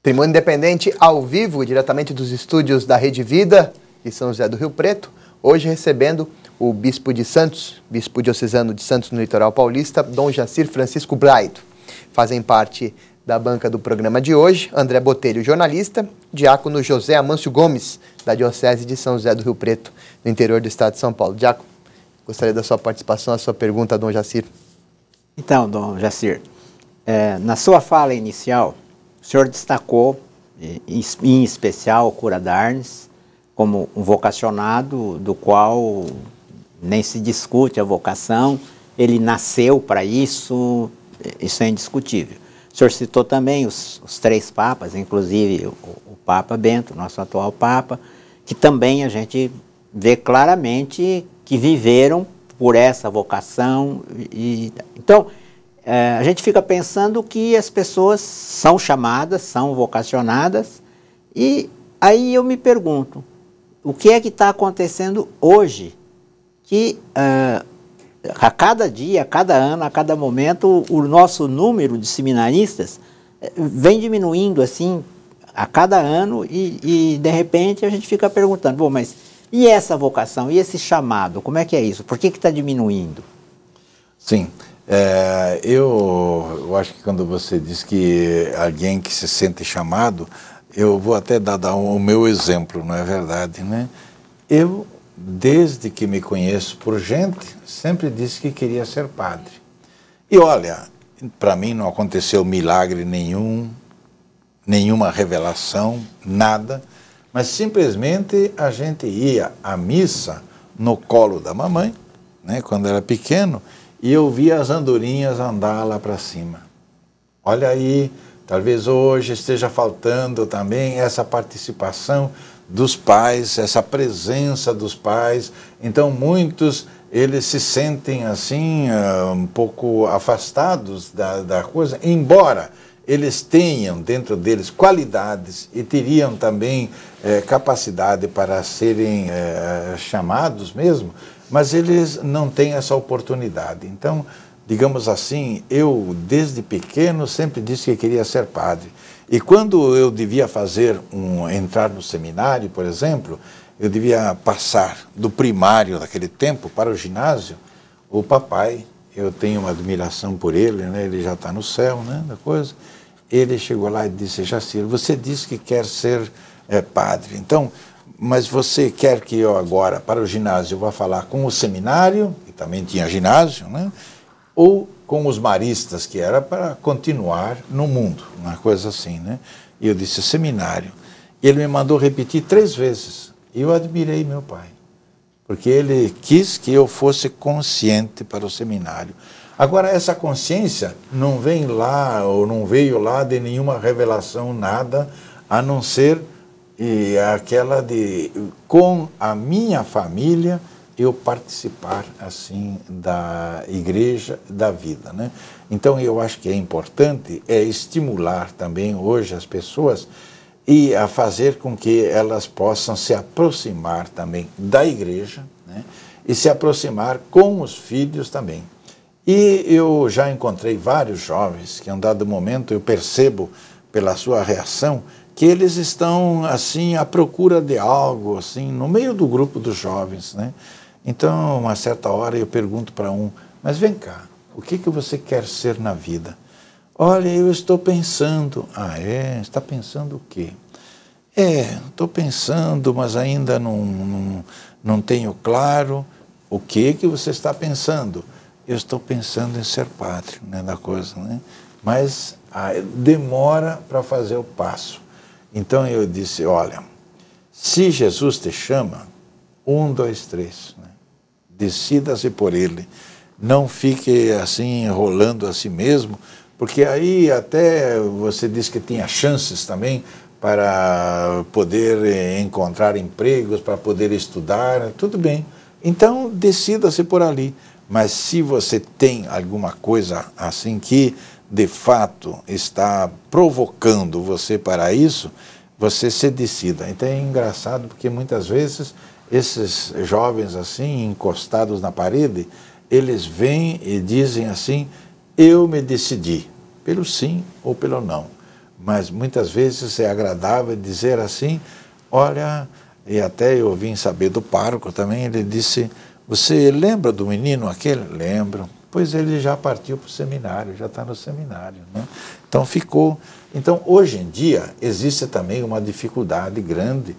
Tribuna Independente ao vivo, diretamente dos estúdios da Rede Vida, de São José do Rio Preto, hoje recebendo o Bispo de Santos, Bispo diocesano de Santos no litoral paulista, Dom Jacir Francisco Braido. Fazem parte da banca do programa de hoje, André Botelho, jornalista, diácono José Amâncio Gomes, da Diocese de São José do Rio Preto, no interior do estado de São Paulo. Diácono, gostaria da sua participação, a sua pergunta, Dom Jacir. Então, Dom Jacir, na sua fala inicial, o senhor destacou, em especial, o cura d'Arnes, como um vocacionado do qual nem se discute a vocação, ele nasceu para isso é indiscutível. O senhor citou também os três papas, inclusive o Papa Bento, nosso atual Papa, que também a gente vê claramente que viveram por essa vocação. Então, a gente fica pensando que as pessoas são chamadas, são vocacionadas, e aí eu me pergunto, o que é que está acontecendo hoje que a cada dia, a cada ano, a cada momento, o nosso número de seminaristas vem diminuindo assim a cada ano e de repente a gente fica perguntando, bom, mas e essa vocação, e esse chamado, como é que é isso? Por que está diminuindo? Sim, eu acho que quando você diz que alguém que se sente chamado, eu vou até dar o meu exemplo, não é verdade, né? Eu, desde que me conheço por gente, sempre disse que queria ser padre. E olha, para mim não aconteceu milagre nenhum, nenhuma revelação, nada, mas simplesmente a gente ia à missa no colo da mamãe, né, quando era pequeno, e eu via as andorinhas andar lá para cima. Olha aí, talvez hoje esteja faltando também essa participação dos pais, essa presença dos pais. Então muitos, eles se sentem assim, um pouco afastados da coisa, embora eles tenham dentro deles qualidades e teriam também capacidade para serem chamados mesmo, mas eles não têm essa oportunidade. Então, digamos assim, eu desde pequeno sempre disse que queria ser padre. E quando eu devia entrar no seminário, por exemplo, eu devia passar do primário daquele tempo para o ginásio, o papai, eu tenho uma admiração por ele, né? Ele já está no céu, né, da coisa. Ele chegou lá e disse, Jacir, você disse que quer ser padre, então, mas você quer que eu agora, para o ginásio, vá falar com o seminário, que também tinha ginásio, né? Ou com os maristas, que era para continuar no mundo, uma coisa assim, né? E eu disse, seminário. E ele me mandou repetir 3 vezes. E eu admirei meu pai, porque ele quis que eu fosse consciente para o seminário. Agora, essa consciência não vem lá, ou não veio lá de nenhuma revelação, nada, a não ser aquela de, com a minha família, eu participar, assim, da igreja, da vida, né? Então, eu acho que é importante estimular também hoje as pessoas e a fazer com que elas possam se aproximar também da igreja, né? E se aproximar com os filhos também. E eu já encontrei vários jovens que, em um dado momento, eu percebo pela sua reação que eles estão, assim, à procura de algo, assim, no meio do grupo dos jovens, né? Então, uma certa hora eu pergunto para um, mas vem cá, o que você quer ser na vida? Olha, eu estou pensando. Ah, é? Está pensando o quê? Estou pensando, mas ainda não tenho claro o que você está pensando. Eu estou pensando em ser padre, né, da coisa, né? Mas demora para fazer o passo. Então eu disse, olha, se Jesus te chama, 1, 2, 3, né? Decida-se por ele. Não fique assim enrolando a si mesmo, porque aí até você disse que tinha chances também para poder encontrar empregos, para poder estudar, tudo bem. Então decida-se por ali. Mas se você tem alguma coisa assim que de fato está provocando você para isso, você se decida. Então é engraçado porque muitas vezes esses jovens assim, encostados na parede, eles vêm e dizem assim, eu me decidi, pelo sim ou pelo não. mas muitas vezes é agradável dizer assim, olha, e até eu vim saber do pároco também, ele disse, você lembra do menino aquele? Lembro. Pois ele já partiu para o seminário, já está no seminário, né? Então ficou. Então, hoje em dia, existe também uma dificuldade grande,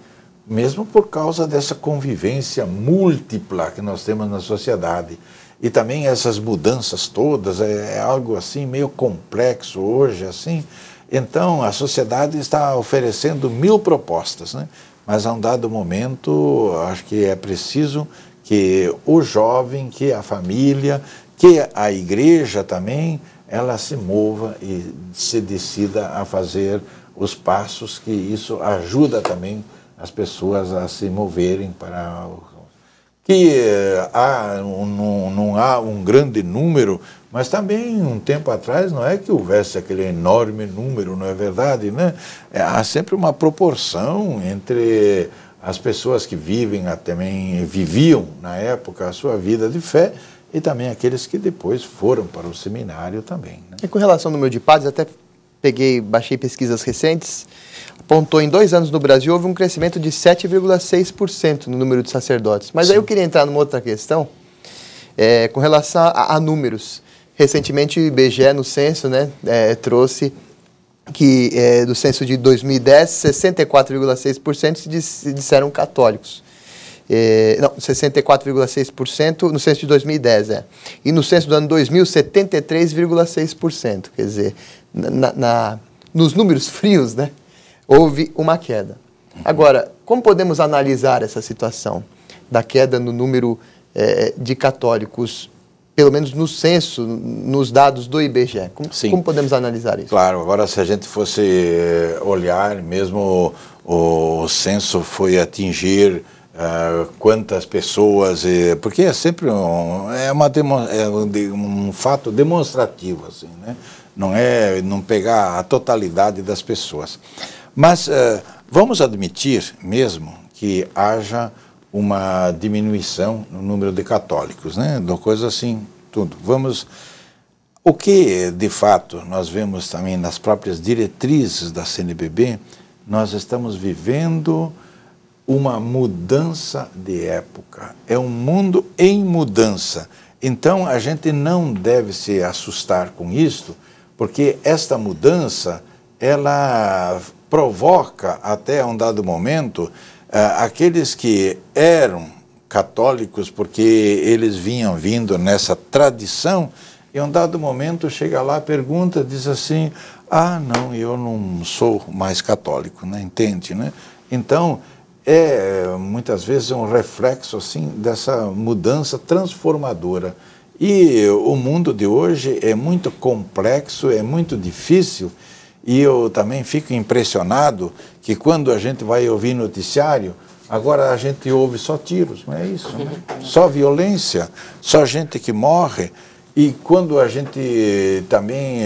mesmo por causa dessa convivência múltipla que nós temos na sociedade. E também essas mudanças todas, é algo assim meio complexo hoje, assim. Então, a sociedade está oferecendo 1000 propostas, né? Mas a um dado momento, acho que é preciso que o jovem, que a família, que a igreja também, ela se mova e se decida a fazer os passos, que isso ajuda também as pessoas a se moverem para... Que não há um grande número, mas também um tempo atrás não é que houvesse aquele enorme número, não é verdade, né? Há sempre uma proporção entre as pessoas que também viviam na época a sua vida de fé e também aqueles que depois foram para o seminário também, né? E com relação ao número de padres, até baixei pesquisas recentes, apontou em 2 anos no Brasil houve um crescimento de 7,6% no número de sacerdotes. Mas Sim. Aí eu queria entrar numa outra questão, com relação a números. Recentemente o IBGE no censo, né, trouxe que do censo de 2010, 64,6% se disseram católicos. Não, 64,6% no censo de 2010, E no censo do ano 2000, 73,6%. Quer dizer, nos números frios, né, houve uma queda. Agora, como podemos analisar essa situação da queda no número de católicos, pelo menos no censo, nos dados do IBGE? Como podemos analisar isso? Claro, agora se a gente fosse olhar, mesmo o censo foi atingir quantas pessoas, porque é sempre um fato demonstrativo, assim, né? Não pegar a totalidade das pessoas. Mas vamos admitir mesmo que haja uma diminuição no número de católicos, né? De coisa assim, tudo. O que de fato nós vemos também nas próprias diretrizes da CNBB, nós estamos vivendo uma mudança de época. É um mundo em mudança. Então a gente não deve se assustar com isto, porque esta mudança, ela provoca até um dado momento aqueles que eram católicos, porque eles vindo nessa tradição, e um dado momento chega lá, pergunta, diz assim, não, eu não sou mais católico, né? Entende, né? Então, muitas vezes um reflexo assim dessa mudança transformadora. E o mundo de hoje é muito complexo, é muito difícil, e eu também fico impressionado que quando a gente vai ouvir noticiário, agora a gente ouve só tiros, não é isso, né? Só violência, só gente que morre. E quando a gente também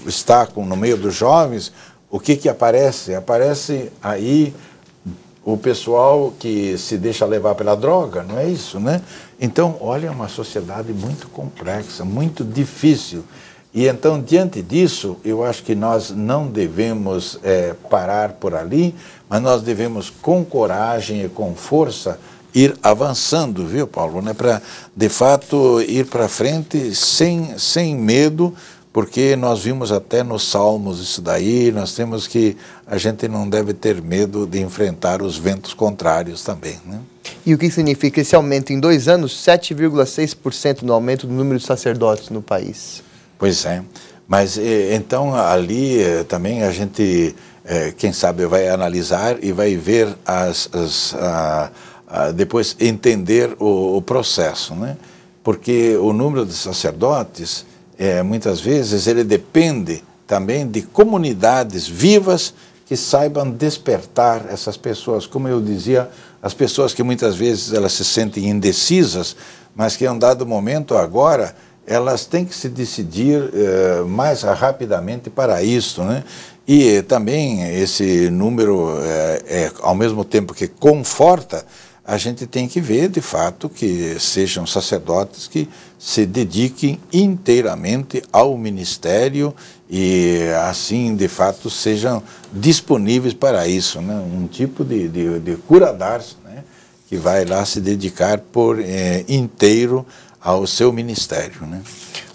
está no meio dos jovens, o que aparece? Aparece aí o pessoal que se deixa levar pela droga, não é isso, né? Então, olha, é uma sociedade muito complexa, muito difícil. E então, diante disso, eu acho que nós não devemos parar por ali, mas nós devemos, com coragem e com força, ir avançando, viu, Paulo? Né? Para, de fato, ir para frente sem medo, porque nós vimos até nos Salmos isso daí, nós temos que, a gente não deve ter medo de enfrentar os ventos contrários também, né? E o que significa esse aumento em 2 anos, 7,6% no aumento do número de sacerdotes no país? Pois é, mas então ali também a gente, quem sabe, vai analisar e vai ver depois entender o processo, né? Porque o número de sacerdotes, muitas vezes, ele depende também de comunidades vivas que saibam despertar essas pessoas. Como eu dizia, as pessoas que muitas vezes elas se sentem indecisas, mas que em um dado momento agora elas têm que se decidir mais rapidamente para isso, né? E também esse número, ao mesmo tempo que conforta, a gente tem que ver, de fato, que sejam sacerdotes que se dediquem inteiramente ao ministério e, assim, de fato, sejam disponíveis para isso, né? Um tipo de curadars, né? Que vai lá se dedicar por inteiro ao seu ministério, né?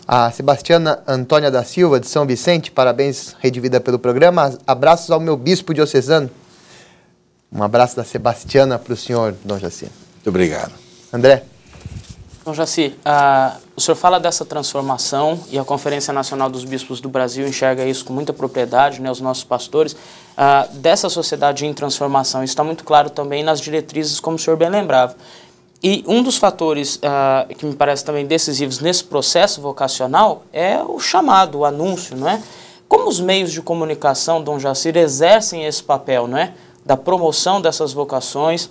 A Sebastiana Antônia da Silva, de São Vicente, parabéns, Rede Vida, pelo programa. Abraços ao meu bispo diocesano. Um abraço da Sebastiana para o senhor, Dom Jaci. Muito obrigado. André. Dom Jaci, o senhor fala dessa transformação e a Conferência Nacional dos Bispos do Brasil enxerga isso com muita propriedade, né, os nossos pastores, dessa sociedade em transformação. Isso está muito claro também nas diretrizes, como o senhor bem lembrava. E um dos fatores que me parece também decisivos nesse processo vocacional é o chamado, o anúncio, não é? Como os meios de comunicação, Dom Jacir, exercem esse papel, não é? Da promoção dessas vocações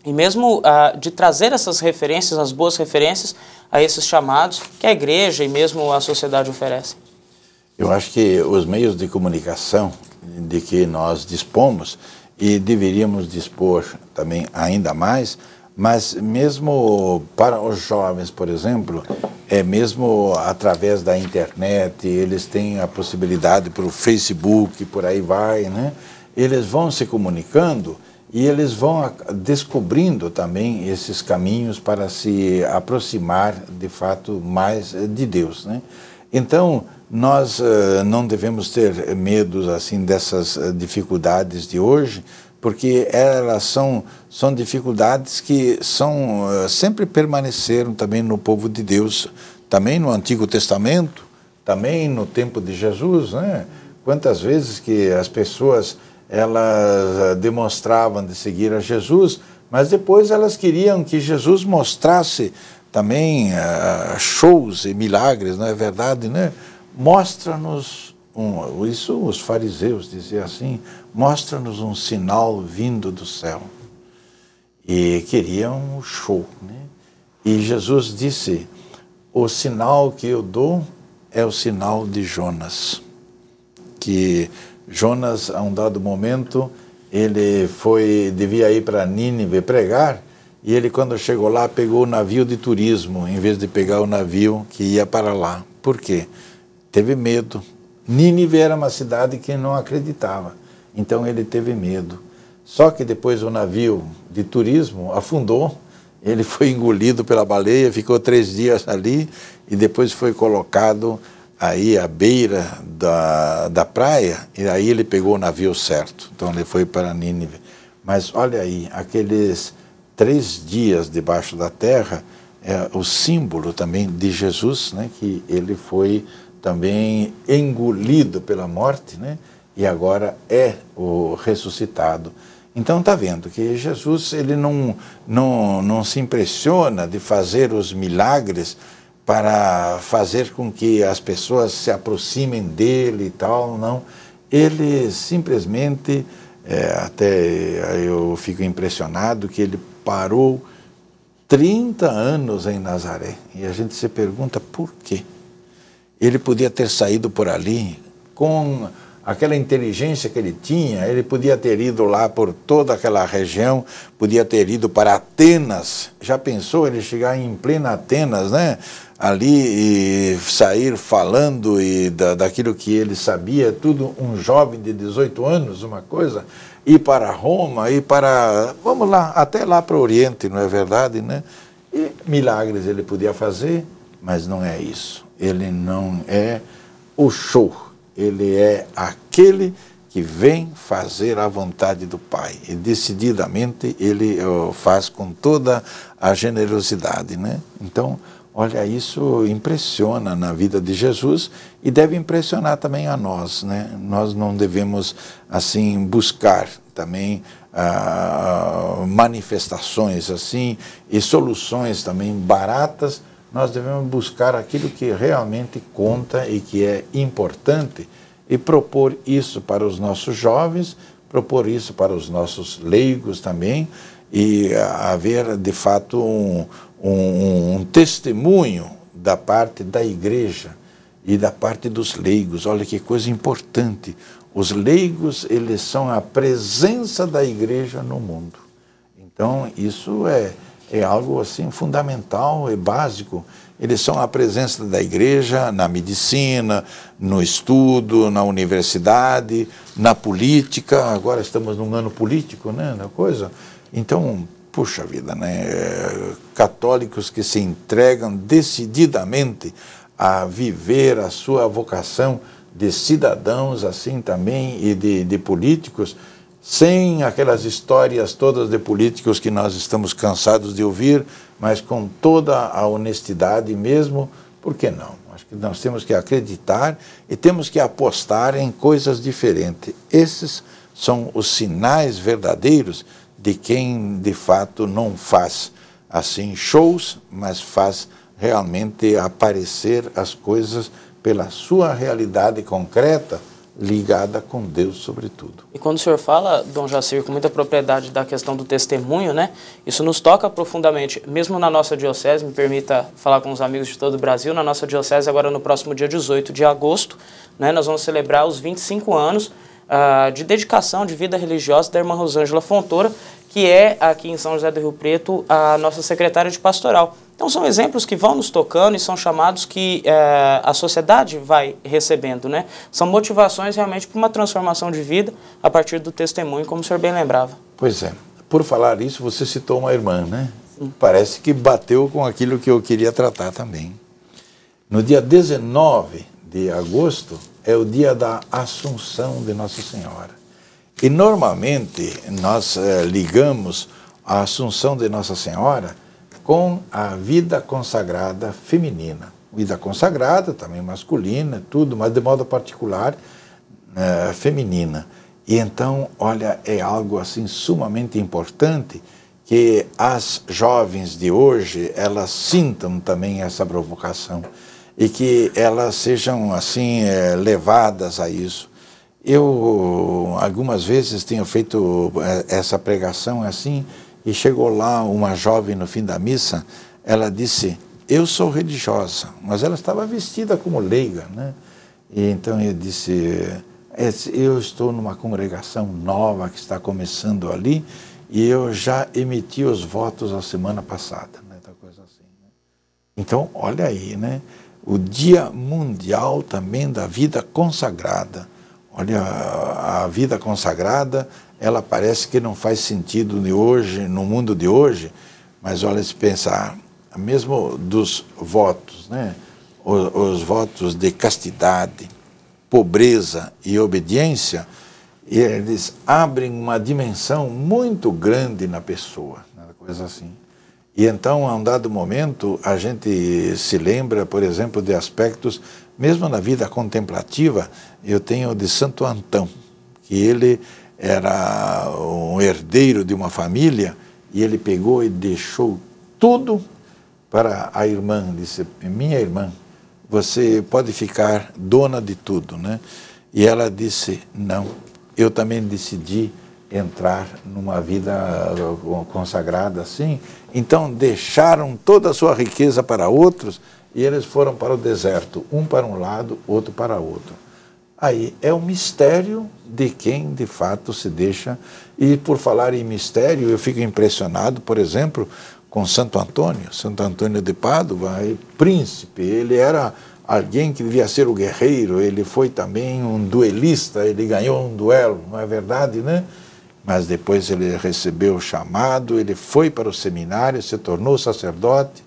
e mesmo de trazer essas referências, as boas referências a esses chamados que a igreja e mesmo a sociedade oferecem? Eu acho que os meios de comunicação de que nós dispomos e deveríamos dispor também ainda mais, mas mesmo para os jovens, por exemplo, mesmo através da internet, eles têm a possibilidade pelo Facebook, por aí vai, né? Eles vão se comunicando e eles vão descobrindo também esses caminhos para se aproximar, de fato, mais de Deus, né? Então, nós não devemos ter medo assim dessas dificuldades de hoje, porque elas são dificuldades que sempre permaneceram também no povo de Deus, também no Antigo Testamento, também no tempo de Jesus, né? Quantas vezes que as pessoas elas demonstravam de seguir a Jesus, mas depois elas queriam que Jesus mostrasse também shows e milagres, não é verdade, né? Mostra-nos isso os fariseus diziam assim, mostra-nos um sinal vindo do céu. E queriam um show, né? E Jesus disse, o sinal que eu dou é o sinal de Jonas. Que Jonas, a um dado momento, ele devia ir para Nínive pregar, e ele, quando chegou lá, pegou o navio de turismo, em vez de pegar o navio que ia para lá. Por quê? Teve medo. Nínive era uma cidade que não acreditava, então ele teve medo. Só que depois o navio de turismo afundou, ele foi engolido pela baleia, ficou 3 dias ali e depois foi colocado aí à beira da praia e aí ele pegou o navio certo, então ele foi para Nínive. Mas olha aí, aqueles 3 dias debaixo da terra é o símbolo também de Jesus, né, que ele foi também engolido pela morte, né? E agora é o ressuscitado. Então está vendo que Jesus ele não se impressiona de fazer os milagres para fazer com que as pessoas se aproximem dele e tal, não. Ele simplesmente, até eu fico impressionado que ele parou 30 anos em Nazaré. E a gente se pergunta por quê? Ele podia ter saído por ali com aquela inteligência que ele tinha, ele podia ter ido lá por toda aquela região, podia ter ido para Atenas. Já pensou ele chegar em plena Atenas, né? Ali e sair falando daquilo que ele sabia, tudo um jovem de 18 anos, uma coisa, ir para Roma, ir para, vamos lá, até lá para o Oriente, não é verdade, né? E milagres ele podia fazer, mas não é isso. Ele não é o show, ele é aquele que vem fazer a vontade do Pai. E decididamente ele faz com toda a generosidade, né? Então, olha, isso impressiona na vida de Jesus e deve impressionar também a nós, né? Nós não devemos, assim, buscar também manifestações, assim, e soluções também baratas. Nós devemos buscar aquilo que realmente conta e que é importante e propor isso para os nossos jovens, propor isso para os nossos leigos também e haver, de fato, um testemunho da parte da igreja e da parte dos leigos. Olha que coisa importante. Os leigos, eles são a presença da igreja no mundo. Então, isso é algo assim fundamental e básico. Eles são a presença da igreja na medicina, no estudo, na universidade, na política. Agora estamos num ano político, né, na coisa. Então, puxa vida, né, católicos que se entregam decididamente a viver a sua vocação de cidadãos assim também e de políticos, sem aquelas histórias todas de políticos que nós estamos cansados de ouvir, mas com toda a honestidade mesmo, por que não? Acho que nós temos que acreditar e temos que apostar em coisas diferentes. Esses são os sinais verdadeiros de quem de fato não faz assim shows, mas faz realmente aparecer as coisas pela sua realidade concreta, ligada com Deus sobretudo. E quando o senhor fala, Dom Jacir, com muita propriedade da questão do testemunho, né, isso nos toca profundamente, mesmo na nossa diocese, me permita falar com os amigos de todo o Brasil, na nossa diocese agora no próximo dia 18 de agosto, né, nós vamos celebrar os 25 anos de dedicação de vida religiosa da irmã Rosângela Fontoura, que é aqui em São José do Rio Preto a nossa secretária de pastoral. Então são exemplos que vão nos tocando e são chamados que a sociedade vai recebendo, né? São motivações realmente para uma transformação de vida a partir do testemunho, como o senhor bem lembrava. Pois é. Por falar isso, você citou uma irmã, né? Sim. Parece que bateu com aquilo que eu queria tratar também. No dia 19 de agosto é o dia da Assunção de Nossa Senhora. E normalmente nós ligamos a Assunção de Nossa Senhora com a vida consagrada feminina. Vida consagrada, também masculina, tudo, mas de modo particular feminina. E então, olha, é algo assim sumamente importante que as jovens de hoje, elas sintam também essa provocação e que elas sejam assim levadas a isso. Eu, algumas vezes, tenho feito essa pregação assim, e chegou lá uma jovem no fim da missa, ela disse, eu sou religiosa, mas ela estava vestida como leiga, né? E então eu disse, eu estou numa congregação nova que está começando ali, e eu já emiti os votos a semana passada, né? Coisa assim, né? Então, olha aí, né? O Dia Mundial também da Vida Consagrada. Olha, a vida consagrada, ela parece que não faz sentido de hoje, no mundo de hoje, mas olha, se pensar, mesmo dos votos, né? Os votos de castidade, pobreza e obediência, eles abrem uma dimensão muito grande na pessoa, coisa assim. E então, a um dado momento, a gente se lembra, por exemplo, de aspectos, mesmo na vida contemplativa, eu tenho de Santo Antão, que ele era um herdeiro de uma família, e ele pegou e deixou tudo para a irmã, disse, minha irmã, você pode ficar dona de tudo, né? E ela disse, não, eu também decidi entrar numa vida consagrada assim, então deixaram toda a sua riqueza para outros e eles foram para o deserto, um para um lado, outro para outro. Aí é o mistério de quem de fato se deixa, e por falar em mistério, eu fico impressionado, por exemplo, com Santo Antônio de Pádua, príncipe, ele era alguém que devia ser o guerreiro, ele foi também um duelista, ele ganhou um duelo, não é verdade, né? Mas depois ele recebeu o chamado, ele foi para o seminário, se tornou sacerdote,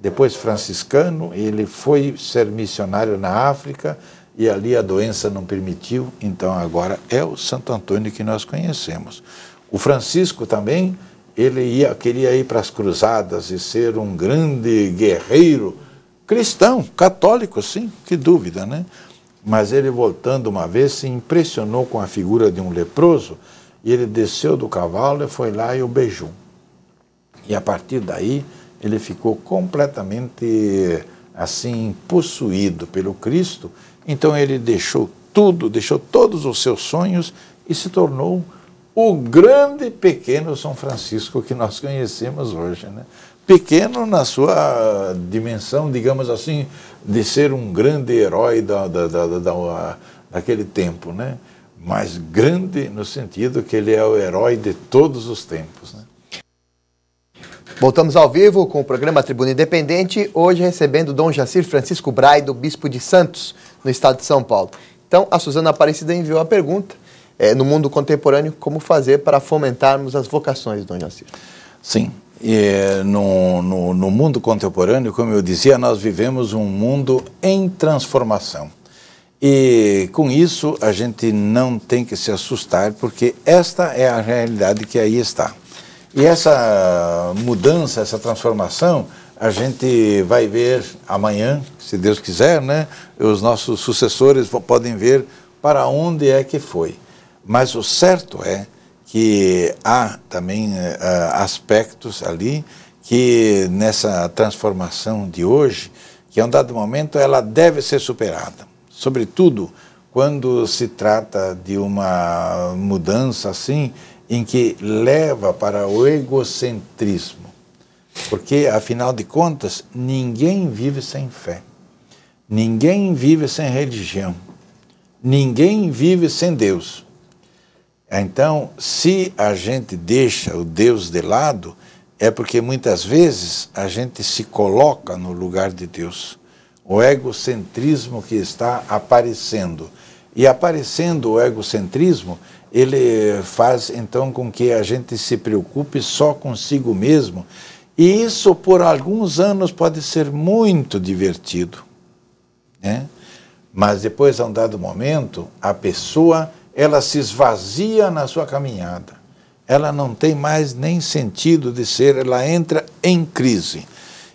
depois franciscano, ele foi ser missionário na África, e ali a doença não permitiu, então agora é o Santo Antônio que nós conhecemos. O Francisco também, ele queria ir para as cruzadas e ser um grande guerreiro cristão, católico, sim, que dúvida, né? Mas ele, voltando uma vez, se impressionou com a figura de um leproso, e ele desceu do cavalo e foi lá e o beijou. E a partir daí, ele ficou completamente, assim, possuído pelo Cristo. Então ele deixou tudo, deixou todos os seus sonhos e se tornou o grande pequeno São Francisco que nós conhecemos hoje, né? Pequeno na sua dimensão, digamos assim, de ser um grande herói daquele tempo, né? Mas grande no sentido que ele é o herói de todos os tempos, né? Voltamos ao vivo com o programa Tribuna Independente, hoje recebendo Dom Jacir Francisco Braido, bispo de Santos, no estado de São Paulo. Então, a Suzana Aparecida enviou a pergunta, no mundo contemporâneo, como fazer para fomentarmos as vocações, Dom Jacir? Sim, no mundo contemporâneo, como eu dizia, nós vivemos um mundo em transformação. E com isso a gente não tem que se assustar, porque esta é a realidade que aí está. E essa mudança, essa transformação, a gente vai ver amanhã, se Deus quiser, né? Os nossos sucessores podem ver para onde é que foi. Mas o certo é que há também aspectos ali que nessa transformação de hoje, que a um dado momento ela deve ser superada. Sobretudo quando se trata de uma mudança assim, em que leva para o egocentrismo. Porque, afinal de contas, ninguém vive sem fé. Ninguém vive sem religião. Ninguém vive sem Deus. Então, se a gente deixa o Deus de lado, é porque muitas vezes a gente se coloca no lugar de Deus. O egocentrismo que está aparecendo. E aparecendo o egocentrismo, ele faz então com que a gente se preocupe só consigo mesmo. E isso por alguns anos pode ser muito divertido, né? Mas depois, a um dado momento, a pessoa ela se esvazia na sua caminhada. Ela não tem mais nem sentido de ser, ela entra em crise.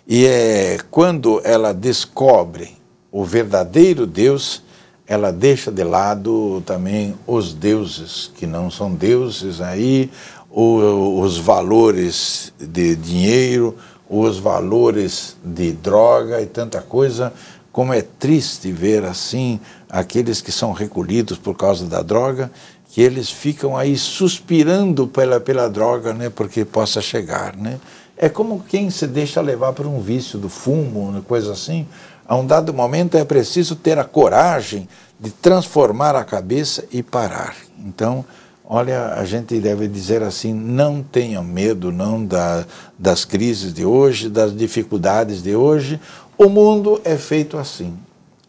E é quando ela descobre o verdadeiro Deus, ela deixa de lado também os deuses, que não são deuses aí, os valores de dinheiro, os valores de droga e tanta coisa. Como é triste ver assim aqueles que são recolhidos por causa da droga, que eles ficam aí suspirando pela droga, né, porque possa chegar, né? É como quem se deixa levar por um vício do fumo, coisa assim. A um dado momento é preciso ter a coragem de transformar a cabeça e parar. Então, olha, a gente deve dizer assim, não tenham medo não das crises de hoje, das dificuldades de hoje. O mundo é feito assim.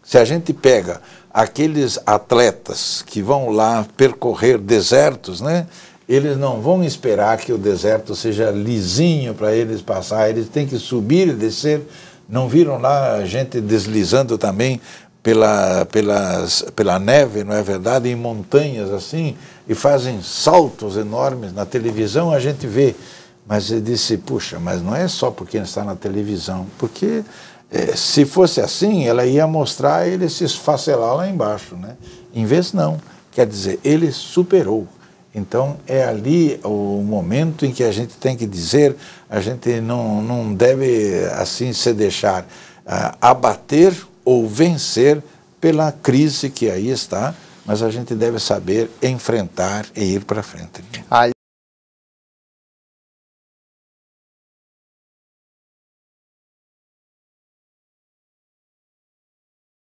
Se a gente pega aqueles atletas que vão lá percorrer desertos, né? Eles não vão esperar que o deserto seja lisinho para eles passar, eles têm que subir e descer. Não viram lá a gente deslizando também pela neve, não é verdade, em montanhas assim, e fazem saltos enormes na televisão, a gente vê. Mas ele disse, puxa, mas não é só porque está na televisão, porque se fosse assim, ela ia mostrar ele se esfacelar lá embaixo, né? Em vez não, quer dizer, ele superou. Então é ali o momento em que a gente tem que dizer, a gente não deve assim se deixar abater ou vencer pela crise que aí está, mas a gente deve saber enfrentar e ir para frente.